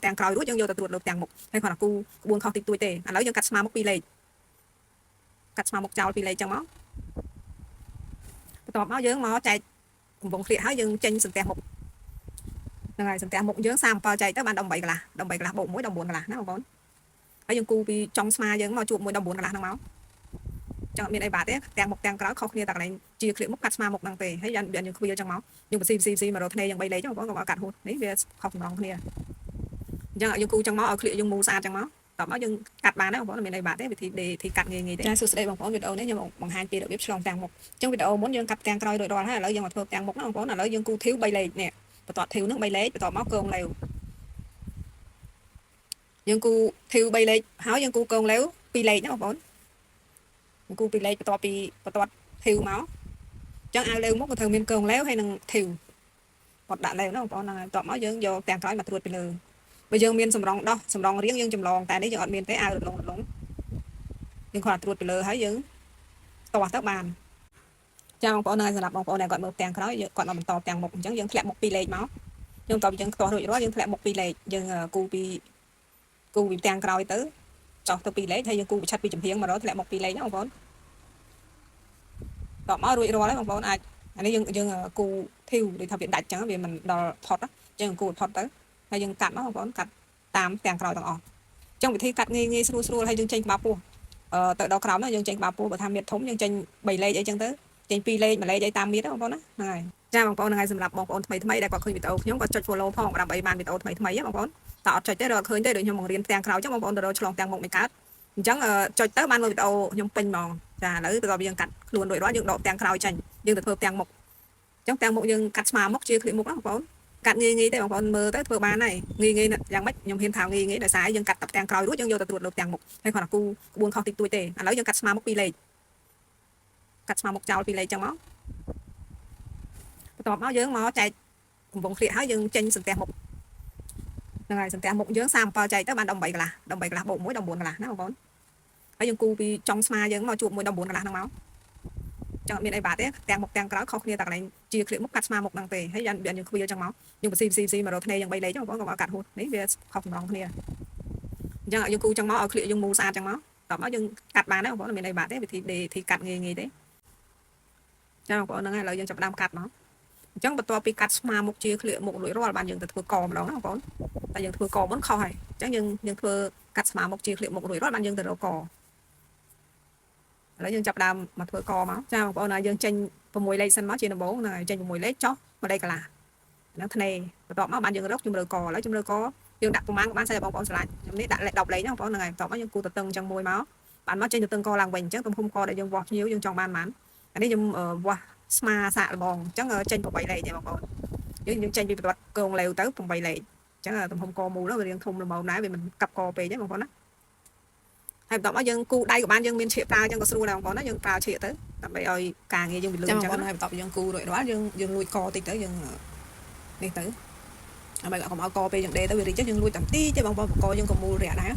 ទាំងក្រោយរួចយើងយកទៅត្រួតលើទាំងមុខហើយគាត់ថាគូក្បួនខុសតិចតួចទេឥឡូវយើងកាត់ស្មាមុខ2លេខកាត់ស្មាមុខចោល2លេខចឹងមកបន្ទាប់មកយើងមកចែកកំប៉ុងឃ្លៀកហើយយើងចេញសន្ទះមុខហ្នឹងហើយសន្ទះមុខយើង37ចែកទៅបាន18កន្លះ18កន្លះបូក1 19កន្លះណាបងប្អូនហើយយើងគូពីចុងស្មាយើងមកជួបមួយ19កន្លះហ្នឹងមកចឹងអត់មានអីបាត់ទេទាំងមុខទាំងក្រោយខុសគ្នាតែកន្លែងជាឃ្លៀកមុខកាត់ស្មាមុខហ្នឹងទេហើយយើងខ្វៀលចឹងមកយើងបស៊ីមករកធ្នេយើង3លេខចឹងបងប្អូនកុំឲ្យកាត់ហួតនេះវាខុសតម្រង់គ្នាអញ្ចឹងយើងគូចឹងមកឲ្យឃ្លៀកយើងមូលស្អាតចឹងមកតោះមកយើងកាត់បានដែរបងប្អូនអត់មានអីបាត់ទេវិធីកាត់ងាយទេចាសួស្ដីបងប្អូនវីដេអូនេះខ្ញុំបង្ហាញពីរបៀបឆ្លងទាំងមុខអញ្ចឹងវីដេអូមុនយើងកាត់ទាំងក្រោយរួចរាល់ហើយឥឡូវយើងមកធ្វើទាំងមុខណាបងប្អូនឥឡូវយើងគូធីវ3លេខនេះបន្ទាត់ធីវហ្នឹង3លេខបន្ទាប់មកកងលេវយើងគូធីវ3លេខហើយយើងគូកងលេវ2លេខណាបងប្អូនយើងគូ2លេខបន្ទាត់ធីវមកអញ្ចឹងអាវលេវមុខក៏ត្រូវមានកងលេវហើយនឹងធីវបត់ដាក់លេវណាបងប្អូនហ្នឹងហើយបន្ទាប់មកយើងយកទាំងក្រោយមកត្រួតពីលើបើយើងមានសម្រងដោះសម្រងរៀងយើងចម្លងតែនេះយើងអត់មានទេអាវរលុងយើងគ្រាន់តែត្រួតពីលើហើយយើងតោះទៅបានចាបងប្អូនហើយសម្រាប់បងប្អូនដែលគាត់មើលទាំងក្រោយគាត់មកបន្តទាំងមុខអញ្ចឹងយើងធ្លាក់មុខ2លេខមកយើងតបយើងខ្ទាស់រួចរាល់យើងធ្លាក់មុខ2លេខយើងគូពីទាំងក្រោយទៅចោះទៅ2លេខហើយយើងគូប្រឆិតពីចំហៀងមករកធ្លាក់មុខ2លេខណាបងប្អូនតបមករួចរាល់ហើយបងប្អូនអាចអានេះយើងគូធីវដូចថាវាដាច់អញ្ចឹងវាមិនដល់ផុតយើងគូផុតទៅហើយយើងកាត់មកបងប្អូនកាត់តាមទាំងក្រោយទាំងអស់អញ្ចឹងវិធីកាត់ងាយស្រួលហើយយើងចេញក្បាលពោះទៅដល់ក្រោមហ្នឹងយើងចេញក្បាលពោះបើថាមៀតធំយើងចេញ3លេខអីចឹងទៅចេញ2លេខ1លេខអីតាមមៀតបងប្អូនណាហ្នឹងហើយចាបងប្អូនហ្នឹងហើយសម្រាប់បងប្អូនថ្មីដែលគាត់ឃើញវីដេអូខ្ញុំគាត់ចុច follow ផងដើម្បីបានវីដេអូថ្មីបងប្អូនតើអត់ចុចទេរកឃើញទេដូចខ្ញុំបង្រៀនទាំងក្រោយចឹងបងប្អូនទៅរកឆ្លងទាំងមុខមិនកើតអញ្ចឹងចុចទៅបានមើលវីដេអូខ្ញុំពេញហ្មងចាឥឡូវបន្ទាប់យើងកាត់ខ្លួនរួចរាល់យើងដកទាំងក្រោយចេញយើងទៅធ្វើទាំងមុខអញ្ចឹងទាំងមុខយើងកាត់ស្មាមុខជាឃ្លៀកមុខណាបងប្អូនកាត់ងាយទេបងប្អូនមើលទៅធ្វើបានហើយងាយយ៉ាងម៉េចខ្ញុំហ៊ានថាងាយដោយសារយើងកាត់តាប់ទាំងក្រោយរួចយើងយកទៅត្រួតលើទាំងមុខហើយគាត់ថាគូក្បួនខុសតិចតួចទេឥឡូវយើងកាត់ស្មាមុខ2លេខកាត់ស្មាមុខចោល2លេខចឹងមកបន្ទាប់មកយើងមកចែកកំប៉ុងឃ្លៀកហើយយើងចេញសន្ទះមុខហ្នឹងហើយសន្ទះមុខយើង37ចែកទៅបាន18កន្លះបូក1 19កន្លះណាបងប្អូនហើយយើងគូពីចុងស្មាយើងមកជួបមួយ19កន្លះហ្នឹងមកចឹងអត់មានអីបាត់ទេទាំងមុខទាំងក្រោយខុសគ្នាតែកន្លែងជាឃ្លៀកមុខកាត់ស្មាមុខហ្នឹងទេហើយយើងខ្វៀលចឹងមកយើងបស៊ីមករកធ្នេយើង3លេខចឹងបងប្អូនកុំឲ្យកាត់ហួតនេះវាខុសតម្រង់គ្នាអញ្ចឹងយើងគូចឹងមកឲ្យឃ្លៀកយើងមូលស្អាតចឹងមកតោះមកយើងកាត់បានដែរបងប្អូនអត់មានអីបាត់ទេវិធីកាត់ងាយទេចាបងប្អូនហ្នឹងហើយឥឡូវយើងចាប់ផ្ដើមកាត់មកអញ្ចឹងបន្ទាប់ពីកាត់ស្មាមុខជាឃ្លៀកមុខរួចរាល់បានយើងទៅធ្វើកម្ដងណាបងប្អូនតែយើងធ្វើកមុនខុសហើយអញ្ចឹងយើងធ្វើកាត់ស្មាមុខជាឃ្លៀកមុខរួចរាល់បានយើងទៅរកកឥឡូវយើងចាប់ដើមមកធ្វើកមកចាបងប្អូនហើយយើងចេញ6លេខសិនមកជាដំបូងហ្នឹងហើយចេញ6លេខចុះ1លេខកន្លះហ្នឹងធ្នេបន្ទាប់មកបានយើងរកជំរឿកឥឡូវជំរឿកយើងដាក់ប្រមាណក៏បានស្អីបងប្អូនឆ្លាញ់ខ្ញុំនេះដាក់លេខ10លេខហ្នឹងបងប្អូនហ្នឹងហើយបន្ទាប់មកយើងគូតតឹងអញ្ចឹងមួយមកបានមកចេញតតឹងកឡើងវិញអញ្ចឹងទំហំកដែលយើងវាស់ភ្ញៀវយើងចង់បានអានេះខ្ញុំវាស់ស្មាសាកល្បងអញ្ចឹងចេញ8លេខទេបងប្អូនយើងចេញពីបន្ទាត់កងលេវទៅ8លេខអញ្ចឹងទំហំកមូលហ្នឹងវារៀងធំល្មមដែរវាមិនកាប់កពេកទេបងប្អូនណាហើយបន្ទាប់មកយើងគូដៃក៏បានយើងមានឈៀកប្រើអញ្ចឹងក៏ស្រួលដែរបងប្អូនណាយើងប្រើឈៀកទៅដើម្បីឲ្យការងារយើងវាលឿនអញ្ចឹងហើយបន្ទាប់យើងគូរួចរាល់យើងលួចកតិចទៅយើងនេះទៅដើម្បីកុំឲ្យកពេកយើងដេទៅវារីកយើងលួចតាមទីទេបងប្អូនកយើងក៏មូលរយៈដែរ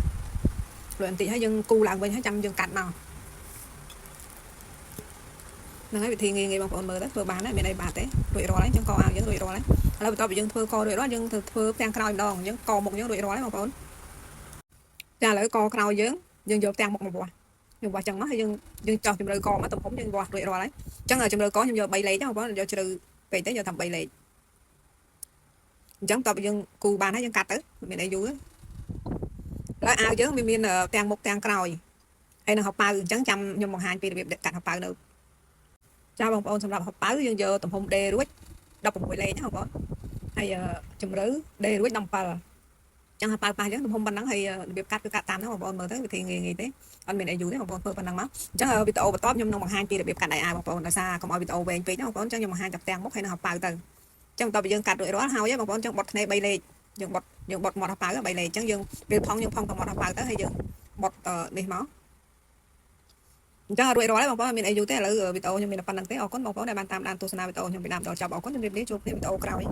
លួចបន្តិចហើយយើងគូឡើងវិញហើយចាំយើងកាត់មកហ្នឹងហើយវិធីងាយបងប្អូនមើលទៅធ្វើបានហើយមានអីបាត់ទេរួចរាល់ហើយអញ្ចឹងកអាវយើងរួចរាល់ហើយឥឡូវបន្ទាប់ពីយើងធ្វើករួចរាល់យើងទៅធ្វើទាំងក្រោយម្ដងអញ្ចឹងកមុខយើងរួចរាល់ហើយបងប្អូនចាឥឡូវកក្រោយយើងយកទាំងមុខមកវាស់យើងវាស់ចឹងមកហើយយើងចោះជម្រៅកមកទំហំយើងវាស់រួចរាល់ហើយអញ្ចឹងជម្រៅកខ្ញុំយក3លេខបងប្អូនយកជ្រៅពេកទៅយកតែ3លេខអញ្ចឹងតបយើងគូបានហើយយើងកាត់ទៅមានអីយូរហើយអាវយើងវាមានទាំងមុខទាំងក្រោយហើយនឹងហៅប៉ៅអញ្ចឹងចាំខ្ញុំបង្ហាញពីរបៀបកាត់ហៅប៉ៅនៅចាបងប្អូនសម្រាប់ហៅប៉ៅយើងយកទំហំដេរួច16លេខណាបងប្អូនហើយជម្រៅដេរួច17ចឹងហៅប៉ៅប៉ះអញ្ចឹងទំហំប៉ុណ្ណឹងហើយរបៀបកាត់គឺកាត់តាមហ្នឹងបងប្អូនមើលទៅវិធីងាយទេអត់មានអីយូរទេបងប្អូនធ្វើប៉ុណ្ណឹងមកអញ្ចឹងវីដេអូបន្ទាប់ខ្ញុំនឹងបង្ហាញពីរបៀបកាត់ដៃអាវបងប្អូនដោយសារកុំឲ្យវីដេអូវែងពេកណាបងប្អូនអញ្ចឹងខ្ញុំបង្ហាញតែទាំងមុខហើយនឹងហៅប៉ៅទៅចឹងតើយើងកាត់រួចរាល់ហើយបងប្អូនចឹងបត់ធ្នេ3លេខយើងបត់មាត់ហៅប៉ៅ3លេខចឹងយើងពេលផងយើងផងតែមាត់ហៅប៉ៅទៅហើយយើងបត់នេះមកអញ្ចឹងរួចរាល់ហើយបងប្អូនមានអីយូរទេឥឡូវវីដេអូខ្ញុំមានតែប៉ុណ្្នឹងទេអរគុណបងប្អូនដែលបានតាមដានទស្សនាវីដេអូខ្ញុំពីដើមដល់ចប់អរគុណជម្រាបលាជួបគ្នាវីដេអូក្រោយ